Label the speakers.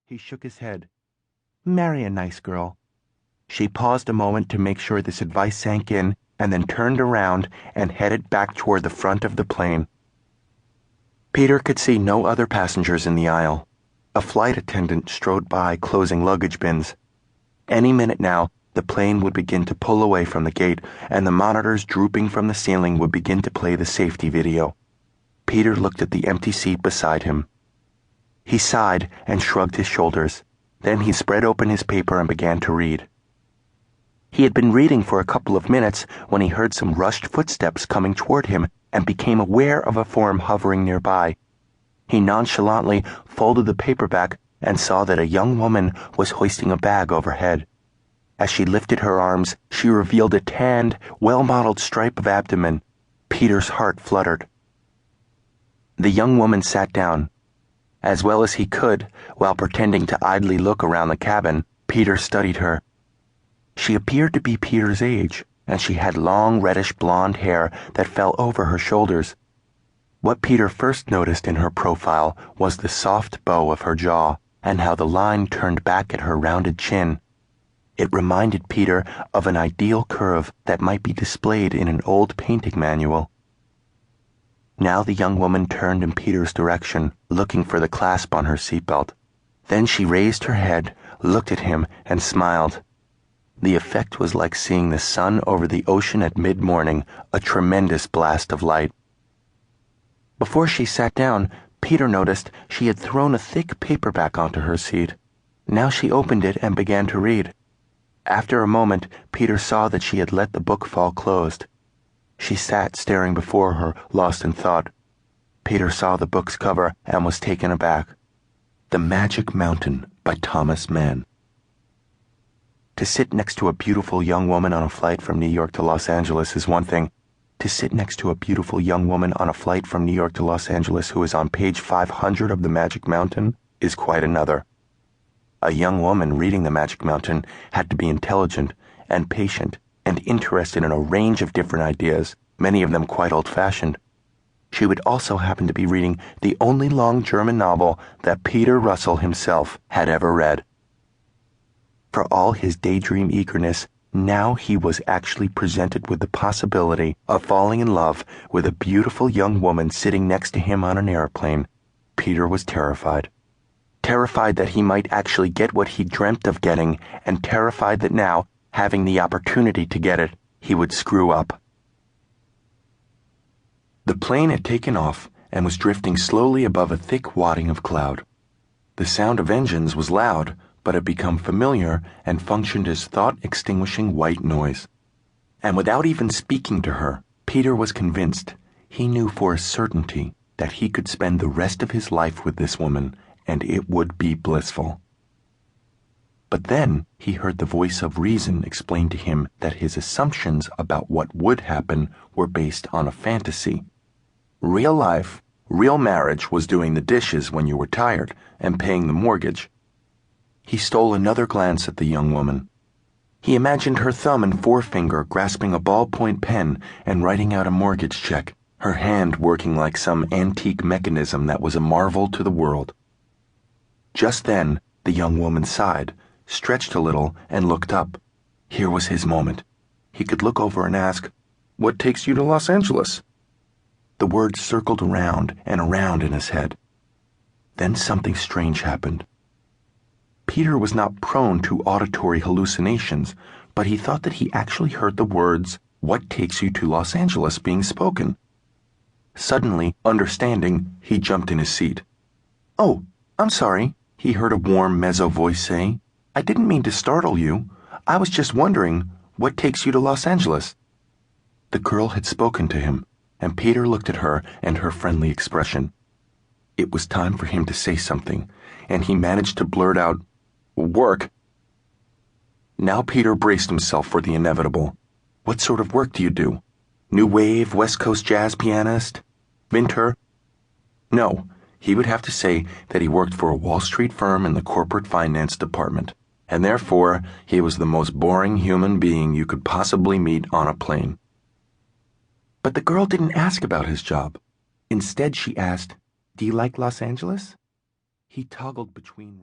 Speaker 1: He shook his head. Marry a nice girl. She paused a moment to make sure this advice sank in, and then turned around and headed back toward the front of the plane. Peter could see no other passengers in the aisle. A flight attendant strode by, closing luggage bins. Any minute now, the plane would begin to pull away from the gate, and the monitors drooping from the ceiling would begin to play the safety video. Peter looked at the empty seat beside him. He sighed and shrugged his shoulders. Then he spread open his paper and began to read. He had been reading for a couple of minutes when he heard some rushed footsteps coming toward him and became aware of a form hovering nearby. He nonchalantly folded the paper back and saw that a young woman was hoisting a bag overhead. As she lifted her arms, she revealed a tanned, well-modeled stripe of abdomen. Peter's heart fluttered. The young woman sat down. As well as he could, while pretending to idly look around the cabin, Peter studied her. She appeared to be Peter's age, and she had long reddish blonde hair that fell over her shoulders. What Peter first noticed in her profile was the soft bow of her jaw and how the line turned back at her rounded chin. It reminded Peter of an ideal curve that might be displayed in an old painting manual. Now the young woman turned in Peter's direction, looking for the clasp on her seatbelt. Then she raised her head, looked at him, and smiled. The effect was like seeing the sun over the ocean at mid-morning, a tremendous blast of light. Before she sat down, Peter noticed she had thrown a thick paperback onto her seat. Now she opened it and began to read. After a moment, Peter saw that she had let the book fall closed. She sat staring before her, lost in thought. Peter saw the book's cover and was taken aback. The Magic Mountain by Thomas Mann. To sit next to a beautiful young woman on a flight from New York to Los Angeles is one thing. To sit next to a beautiful young woman on a flight from New York to Los Angeles who is on page 500 of The Magic Mountain is quite another. A young woman reading The Magic Mountain had to be intelligent and patient and interested in a range of different ideas, many of them quite old-fashioned. She would also happen to be reading the only long German novel that Peter Russell himself had ever read. For all his daydream eagerness, now he was actually presented with the possibility of falling in love with a beautiful young woman sitting next to him on an airplane. Peter was terrified. Terrified that he might actually get what he dreamt of getting, and terrified that now, having the opportunity to get it, he would screw up. The plane had taken off and was drifting slowly above a thick wadding of cloud. The sound of engines was loud, but had become familiar and functioned as thought-extinguishing white noise. And without even speaking to her, Peter was convinced, he knew for a certainty, that he could spend the rest of his life with this woman, and it would be blissful. But then he heard the voice of reason explain to him that his assumptions about what would happen were based on a fantasy. Real life, real marriage was doing the dishes when you were tired and paying the mortgage. He stole another glance at the young woman. He imagined her thumb and forefinger grasping a ballpoint pen and writing out a mortgage check, her hand working like some antique mechanism that was a marvel to the world. Just then, the young woman sighed, stretched a little, and looked up. Here was his moment. He could look over and ask, "What takes you to Los Angeles?" The words circled around and around in his head. Then something strange happened. Peter was not prone to auditory hallucinations, but he thought that he actually heard the words, "What takes you to Los Angeles?" being spoken. Suddenly, understanding, he jumped in his seat. "Oh, I'm sorry," he heard a warm mezzo voice say. "I didn't mean to startle you. I was just wondering, what takes you to Los Angeles?" The girl had spoken to him, and Peter looked at her and her friendly expression. It was time for him to say something, and he managed to blurt out, "Work." Now Peter braced himself for the inevitable. "What sort of work do you do? New wave, West Coast jazz pianist? Minter?" No, he would have to say that he worked for a Wall Street firm in the corporate finance department, and therefore he was the most boring human being you could possibly meet on a plane. But the girl didn't ask about his job. Instead, she asked, "Do you like Los Angeles?" He toggled between